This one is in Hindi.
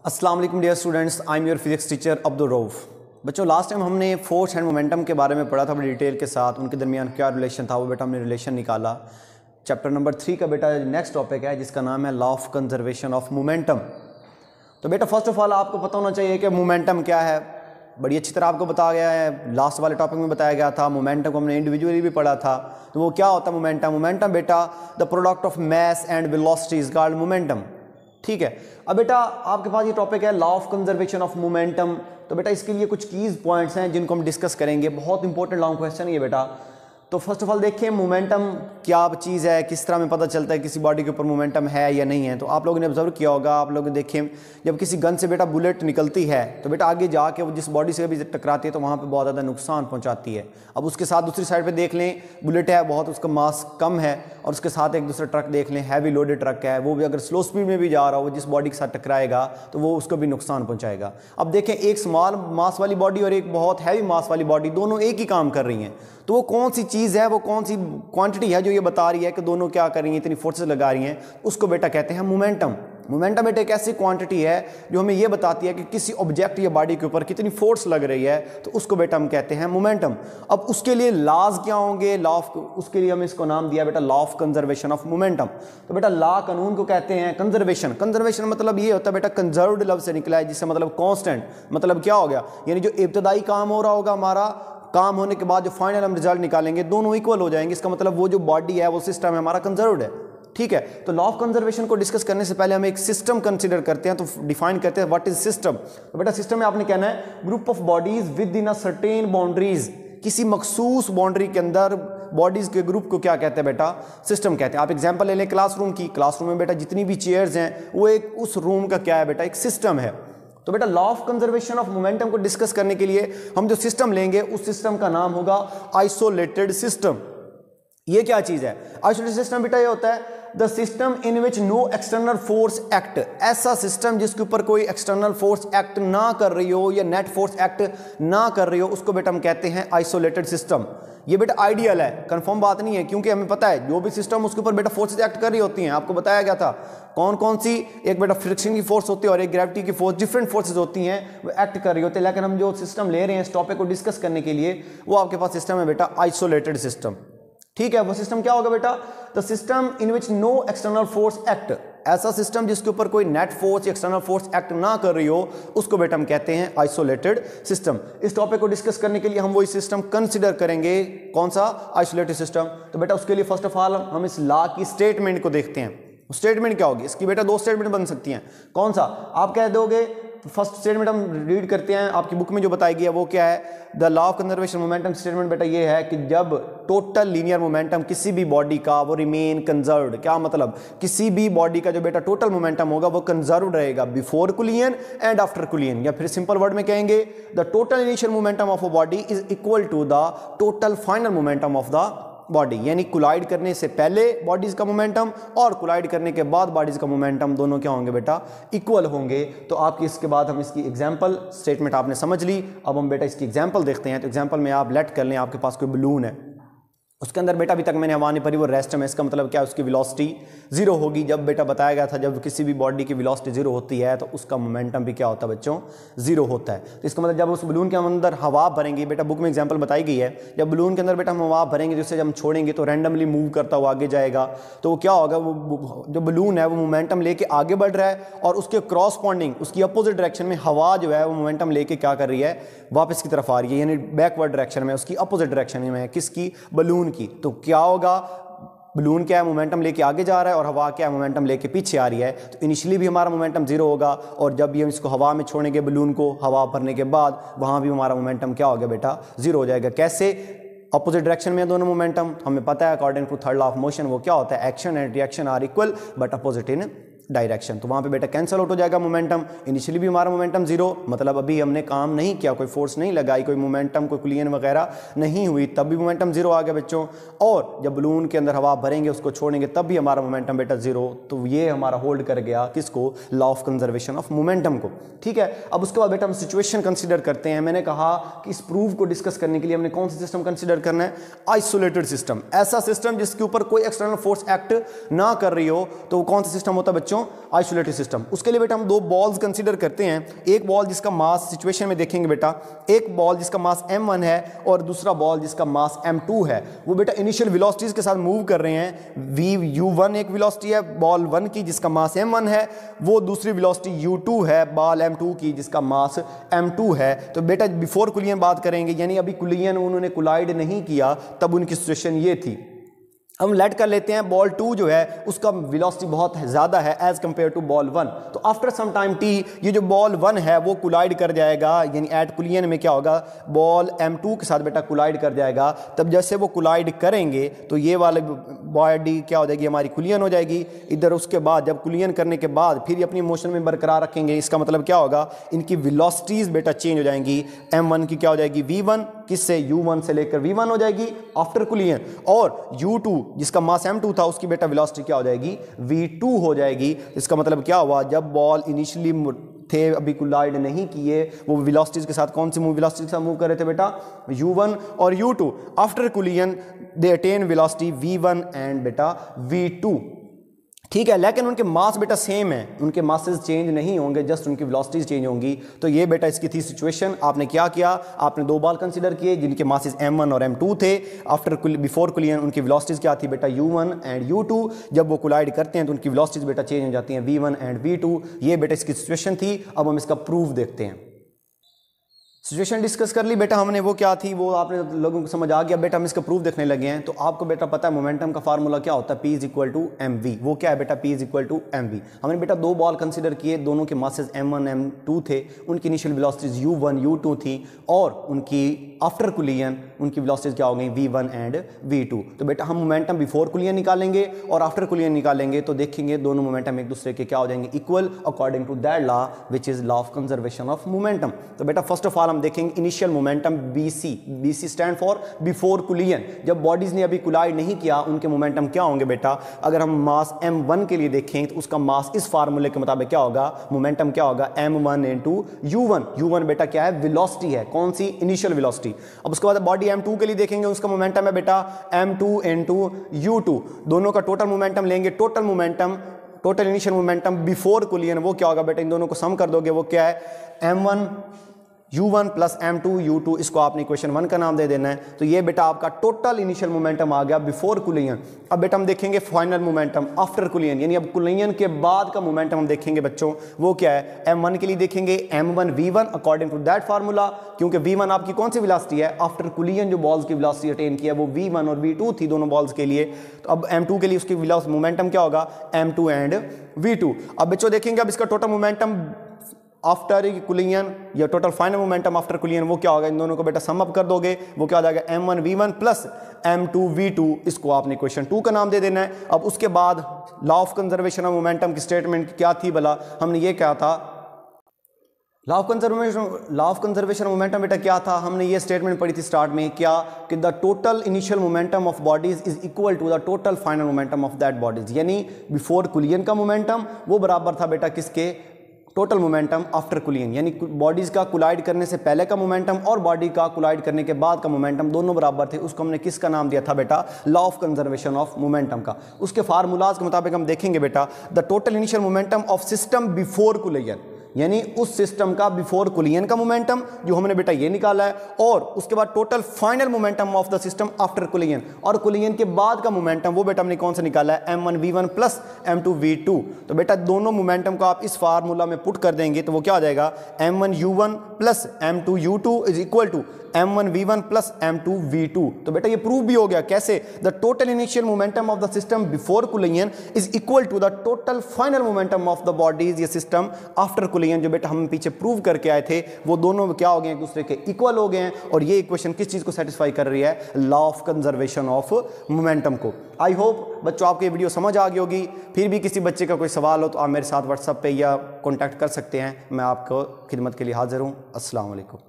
अस्सलाम वालेकुम dear students, I am your physics teacher Abdul Rauf. बच्चों, लास्ट टाइम हमने फोर्स एंड मोमेंटम के बारे में पढ़ा था बड़ी डिटेल के साथ। उनके दरमियान क्या रिलेशन था वो बेटा हमने रिलेशन निकाला। चैप्टर नंबर 3 का बेटा नेक्स्ट टॉपिक है जिसका नाम है law of conservation of momentum. तो बेटा फर्स्ट ऑफ ऑल आपको पता होना चाहिए कि मोमेंटम क्या है। बड़ी अच्छी तरह आपको बताया गया है, लास्ट वाले टॉपिक में बताया गया था। मोमेंटम को हमने इंडिविजुअली भी पढ़ा था। तो वो क्या होता है मोमेंटम? मोमेंटम बेटा the product of mass and velocity is called momentum. ठीक है, अब बेटा आपके पास ये टॉपिक है law of conservation of momentum. तो बेटा इसके लिए कुछ कीज पॉइंट्स हैं जिनको हम डिस्कस करेंगे। बहुत इंपॉर्टेंट लॉन्ग क्वेश्चन है ये बेटा। तो फर्स्ट ऑफ ऑल देखिए मोमेंटम क्या चीज़ है, किस तरह में पता चलता है किसी बॉडी के ऊपर मोमेंटम है या नहीं है। तो आप लोगों ने ऑब्जर्व किया होगा, आप लोग देखें जब किसी गन से बेटा बुलेट निकलती है तो बेटा आगे जाके वो जिस बॉडी से भी टकराती है तो वहाँ पे बहुत ज़्यादा नुकसान पहुँचाती है। अब उसके साथ दूसरी साइड पे देख लें, बुलेट है बहुत, उसका मास कम है, और उसके साथ एक दूसरा ट्रक देख लें, हैवी लोडेड ट्रक है, वो भी अगर स्लो स्पीड में भी जा रहा हो जिस बॉडी के साथ टकराएगा तो वो उसको भी नुकसान पहुँचाएगा। अब देखें एक स्मॉल मास वाली बॉडी और एक बहुत हैवी मास वाली बॉडी दोनों एक ही काम कर रही हैं। तो वो कौन सी चीज़ है, वो कौन सी क्वांटिटी है जो ये बता रही है कि दोनों क्या कर रही हैं, इतनी फोर्सेस लगा रही हैं, उसको बेटा कहते हैं मोमेंटम। मोमेंटम बेटा एक ऐसी क्वांटिटी है जो हमें ये बताती है कि किसी ऑब्जेक्ट या बॉडी के ऊपर कितनी फोर्स लग रही है, तो उसको बेटा हम कहते हैं मोमेंटम। अब उसके लिए लॉज क्या होंगे? लॉ ऑफ, उसके लिए हमें इसको नाम दिया बेटा law of conservation of momentum. तो बेटा लॉ कानून को कहते हैं कंजर्वेशन। कंजर्वेशन मतलब ये होता है बेटा कंजर्व्ड लफ्ज़ से निकला है, जिससे मतलब कॉन्स्टेंट। मतलब क्या हो गया, यानी जो इब्तदाई काम हो रहा होगा हमारा, काम होने के बाद जो फाइनल हम रिजल्ट निकालेंगे दोनों इक्वल हो जाएंगे। इसका मतलब वो जो बॉडी है, वो सिस्टम है हमारा कंजर्व्ड है। ठीक है, तो लॉ ऑफ कंजर्वेशन को डिस्कस करने से पहले हम एक सिस्टम कंसीडर करते हैं। तो डिफाइन करते हैं व्हाट इज सिस्टम। तो बेटा सिस्टम में आपने कहना है group of bodies with in a certain boundaries. किसी मखसूस बाउंड्री के अंदर बॉडीज के ग्रुप को क्या कहते हैं बेटा? सिस्टम कहते हैं। आप एग्जांपल ले लें क्लासरूम की। क्लासरूम में बेटा जितनी भी चेयर्स हैं वो एक उस रूम का क्या है बेटा? एक सिस्टम है। तो बेटा law of conservation of momentum को डिस्कस करने के लिए हम जो सिस्टम लेंगे उस सिस्टम का नाम होगा आइसोलेटेड सिस्टम। ये क्या चीज है? आइसोलेटेड सिस्टम बेटा ये होता है the system in which no external force act. ऐसा सिस्टम जिसके ऊपर कोई एक्सटर्नल फोर्स एक्ट ना कर रही हो या नेट फोर्स एक्ट ना कर रही हो, उसको बेटा हम कहते हैं आइसोलेटेड सिस्टम। ये बेटा आइडियल है, कंफर्म बात नहीं है, क्योंकि हमें पता है जो भी सिस्टम उसके ऊपर बेटा फोर्सेस एक्ट कर रही होती हैं। आपको बताया गया था कौन कौन सी, एक बेटा फ्रिक्शन की फोर्स होती है और एक ग्रेविटी की फोर्स, डिफरेंट फोर्सेस होती हैं वो एक्ट कर रही होती है। लेकिन हम जो सिस्टम ले रहे हैं इस टॉपिक को डिस्कस करने के लिए, वो आपके पास सिस्टम है बेटा आइसोलेटेड सिस्टम। ठीक है, वो सिस्टम क्या होगा बेटा? The system in which no external force act. ऐसा सिस्टम जिसके ऊपर कोई नेट फोर्स या एक्सटर्नल फोर्स एक्ट ना कर रही हो, उसको बेटा हम कहते हैं आइसोलेटेड सिस्टम। इस टॉपिक को डिस्कस करने के लिए हम वही सिस्टम कंसीडर करेंगे। कौन सा? Isolated system. तो बेटा उसके लिए फर्स्ट ऑफ ऑल हम इस लॉ की स्टेटमेंट को देखते हैं। स्टेटमेंट क्या होगी? इसकी बेटा दो स्टेटमेंट बन सकती हैं। कौन सा? आप कह दोगे फर्स्ट स्टेटमेंट हम रीड करते हैं, आपकी बुक में जो बताई गई है वो क्या है? The law of conservation momentum statement बेटा ये है कि जब टोटल लीनियर मोमेंटम किसी भी बॉडी का वो रिमेन कंजर्व्ड। क्या मतलब? किसी भी बॉडी का जो बेटा टोटल मोमेंटम होगा वो कंजर्व्ड रहेगा before collision and after collision. या फिर सिंपल वर्ड में कहेंगे the total initial momentum of a body is equal to the total final momentum of the body. यानी कोलाइड करने से पहले बॉडीज का मोमेंटम और कोलाइड करने के बाद बॉडीज का मोमेंटम दोनों क्या होंगे बेटा? इक्वल होंगे। तो आपकी इसके बाद हम इसकी एग्जांपल स्टेटमेंट आपने समझ ली। अब हम बेटा इसकी एग्जांपल देखते हैं। तो एग्जांपल में आप लेट कर लें आपके पास कोई बलून है, उसके अंदर बेटा अभी तक मैंने हवा नहीं भरी, वो रेस्ट में। इसका मतलब क्या? उसकी वेलोसिटी जीरो होगी। जब बेटा बताया गया था जब किसी भी बॉडी की वेलोसिटी जीरो होती है तो उसका मोमेंटम भी क्या होता है बच्चों? जीरो होता है। तो इसका मतलब जब उस बलून के अंदर हवा भरेंगे, बेटा बुक में एग्जांपल बताई गई है, जब बलून के अंदर बेटा हम हवा भरेंगे जिससे जब हम छोड़ेंगे तो रैंडमली मूव करता हुआ आगे जाएगा। तो वो क्या होगा? वो जो बलून है वो मोमेंटम लेके आगे बढ़ रहा है और उसके क्रॉसपॉन्डिंग उसकी अपोजिट डायरेक्शन में हवा जो है वो मोमेंटम लेके क्या कर रही है? वापस की तरफ आ रही है, यानी बैकवर्ड डायरेक्शन में, उसकी अपोजिट डायरेक्शन में है। किसकी? बलून की। तो क्या होगा? बलून क्या है? मोमेंटम लेके आगे जा रहा है और हवा क्या है? मोमेंटम लेके पीछे आ रही है। तो इनिशियली भी हमारा मोमेंटम जीरो होगा और जब भी हम इसको हवा में छोड़ेंगे बलून को हवा भरने के बाद, वहां भी हमारा मोमेंटम क्या हो गया बेटा? जीरो हो जाएगा। कैसे? अपोजिट डायरेक्शन में दोनों मोमेंटम। हमें पता है according to third law of motion वो क्या होता है? Action and reaction are equal but opposite in direction. तो वहां पे बेटा कैंसिल आउट हो जाएगा मोमेंटम। इनिशियली भी हमारा मोमेंटम जीरो, मतलब अभी हमने काम नहीं किया, कोई फोर्स नहीं लगाई, कोई मोमेंटम कोई कुलियन वगैरह नहीं हुई, तब भी मोमेंटम जीरो आ गया बच्चों। और जब बलून के अंदर हवा भरेंगे उसको छोड़ेंगे तब भी हमारा मोमेंटम बेटा जीरो। तो ये हमारा होल्ड कर गया किसको? Law of conservation of momentum को। ठीक है, अब उसके बाद बेटा हम सिचुएशन कंसिडर करते हैं। मैंने कहा कि इस प्रूफ को डिस्कस करने के लिए हमने कौन सा सिस्टम कंसिडर करना है? Isolated system. ऐसा सिस्टम जिसके ऊपर कोई एक्सटर्नल फोर्स एक्ट ना कर रही हो, तो कौन सा सिस्टम होता है बच्चों? बच्चों आइसोलेटेड सिस्टम। उसके लिए बेटा हम दो बॉल्स कंसीडर करते हैं, एक बॉल जिसका मास सिचुएशन में देखेंगे बेटा, एक बॉल जिसका मास m1 है और दूसरा बॉल जिसका मास m2 है। वो बेटा इनिशियल वेलोसिटीज के साथ मूव कर रहे हैं। u1 एक वेलोसिटी है बॉल 1 की जिसका मास m1 है, वो दूसरी वेलोसिटी u2 है बॉल m2 की जिसका मास m2 है। तो बेटा बिफोर कुलियन बात करेंगे, यानी अभी कुलियन उन्होंने कोलाइड नहीं किया, तब उनकी सिचुएशन ये थी। हम लेट कर लेते हैं बॉल 2 जो है उसका वेलोसिटी बहुत ज़्यादा है एज कंपेयर टू बॉल 1। तो आफ्टर सम टाइम t ये जो बॉल 1 है वो कोलाइड कर जाएगा, यानी एट कुलियन में क्या होगा, बॉल m2 के साथ बेटा कोलाइड कर जाएगा। तब जैसे वो कोलाइड करेंगे तो ये वाली बॉडी क्या हो जाएगी, हमारी कुलियन हो जाएगी इधर। उसके बाद जब कुलियन करने के बाद फिर अपनी मोशन में बरकरार रखेंगे, इसका मतलब क्या होगा, इनकी वेलोसिटीज़ बेटा चेंज हो जाएंगी। m1 की क्या हो जाएगी v1, किससे u1 से लेकर v1 हो जाएगी आफ्टर कुलियन, और u2 जिसका मास m2 था उसकी बेटा वेलोसिटी क्या हो जाएगी, v2 हो जाएगी। इसका मतलब क्या हुआ, जब बॉल इनिशियली थे अभी कोलाइड नहीं किए, वो वेलोसिटीज के साथ कौन सी वेलोसिटी के साथ मूव कर रहे थे बेटा, u1 और u2। After कुलियन they attain velocity v1 and बेटा v2, ठीक है। लेकिन उनके मास बेटा सेम है, उनके मासेस चेंज नहीं होंगे, जस्ट उनकी वेलोसिटीज चेंज होंगी। तो ये बेटा इसकी थी सिचुएशन। आपने क्या किया, आपने दो बॉल कंसीडर किए जिनके मासेस m1 और m2 थे। आफ्टर बिफोर कुलियन उनकी वेलोसिटीज क्या थी बेटा, u1 एंड u2। जब वो कोलाइड करते हैं तो उनकी वेलोसिटीज बेटा चेंज हो जाती हैं, v1 एंड v2। ये बेटा इसकी सिचुएशन थी। अब हम इसका प्रूफ देखते हैं। सिचुएशन डिस्कस कर ली बेटा हमने, वो क्या थी वो आपने लोगों को समझ आ गया। बेटा हम इसका प्रूफ देखने लगे हैं। तो आपको बेटा पता है मोमेंटम का फार्मूला क्या होता है, P इक्वल टू mv। वो क्या है बेटा, P इक्वल टू mv। हमने बेटा दो बॉल कंसीडर किए, दोनों के मासेस m1 m2 थे, उनकी इनिशियल वेलोसिटीज u1 u2 थी, और उनकी आफ्टर कुलियन उनकी वेलोसिटीज क्या हो गई, v1 एंड v2। तो बेटा हम मोमेंटम बिफोर कुलियन निकालेंगे और आफ्टर कुलियन निकालेंगे, तो देखेंगे दोनों मोमेंटम एक दूसरे के क्या हो जाएंगे, equal, according to that law which is law of conservation of momentum. तो बेटा फर्स्ट ऑफ ऑल हम देखेंगे initial momentum BC stand for before collision. जब बॉडीज ने अभी कोलाइड नहीं किया उनके मोमेंटम क्या होंगे बेटा, अगर हम मास m1 के लिए देखें तो उसका मास इस फार्मूले के मुताबिक क्या होगा, मोमेंटम क्या होगा, m1 इंटू u1। u1 बेटा क्या है, वेलोसिटी है, कौन सी, इनिशियल वेलोसिटी। अब उसके बाद बॉडी m2 के लिए देखेंगे, उसका मोमेंटम है बेटा m2 इंटू u2। दोनों का टोटल मोमेंटम लेंगे, total momentum, total initial momentum before कुलियन वो क्या होगा बेटा, इन दोनों को सम कर दोगे वो क्या है, m1 u1 plus m2 u2। इसको आपने इक्वेशन 1 का नाम दे देना है। तो ये बेटा आपका टोटल इनिशियल मोमेंटम आ गया बिफोर कुलियन। अब बेटा हम देखेंगे फाइनल मोमेंटम आफ्टर कुलियन, यानी अब कुलियन के बाद का मोमेंटम हम देखेंगे बच्चों, वो क्या है, m1 के लिए देखेंगे m1 v1 according to that formula, क्योंकि v1 आपकी कौन सी वेलोसिटी है, आफ्टर कुलियन जो बॉल्स की वेलोसिटी अटेन किया वो v1 और v2 थी दोनों बॉल्स के लिए। तो अब m2 के लिए उसकी मोमेंटम क्या होगा, m2 एंड v2। अब बच्चों देखेंगे अब इसका टोटल मोमेंटम आफ्टर कुलियन या टोटल फाइनल मोमेंटम आफ्टर कुलियन वो क्या होगा, इन दोनों को बेटा सम अप कर दोगे वो क्या हो जाएगा, m1 v1 plus m2 v2। इसको आपने क्वेश्चन 2 का नाम दे देना है। अब उसके बाद law of conservation of momentum की स्टेटमेंट क्या थी भला, हमने ये क्या था, लॉ ऑफ कंजर्वेशन मोमेंटम बेटा क्या था, हमने ये स्टेटमेंट पढ़ी थी स्टार्ट में, क्या कि the total initial momentum of bodies is equal to the total final momentum of that bodies. यानी बिफोर कुलियन का मोमेंटम वो बराबर था बेटा किसके, टोटल मोमेंटम आफ्टर कुलियन। यानी बॉडीज का कोलाइड करने से पहले का मोमेंटम और बॉडी का कोलाइड करने के बाद का मोमेंटम दोनों बराबर थे। उसको हमने किसका नाम दिया था बेटा, law of conservation of momentum का। उसके फार्मूलाज के मुताबिक हम देखेंगे बेटा, the total initial momentum of system before कुलियन, यानी उस सिस्टम का बिफोर कुलियन का मोमेंटम जो हमने बेटा ये निकाला है, और उसके बाद total final momentum of the system after कुलियन, और कुलियन के बाद का मोमेंटम वो बेटा हमने कौन सा निकाला है, m1 v1 plus m2 v2। तो बेटा दोनों मोमेंटम को आप इस फार्मूला में पुट कर देंगे तो वो क्या आ जाएगा, m1 u1 plus m2 u2 is equal to m1 v1 plus m2 v2। तो बेटा ये प्रूव भी हो गया, कैसे, the total initial momentum of the system before collision is equal to the total final momentum of the bodies या सिस्टम आफ्टर कुलियन। जो बेटा हम पीछे प्रूव करके आए थे वो दोनों क्या हो गए, एक दूसरे के इक्वल हो गए हैं। और ये इक्वेशन किस चीज को सेटिस्फाई कर रही है, law of conservation of momentum को। आई होप बच्चों आपको ये वीडियो समझ आ गई होगी। फिर भी किसी बच्चे का कोई सवाल हो तो आप मेरे साथ व्हाट्सएप पे या कॉन्टैक्ट कर सकते हैं, मैं आपको खिदमत के लिए हाजिर हूँ। अस्सलाम वालेकुम।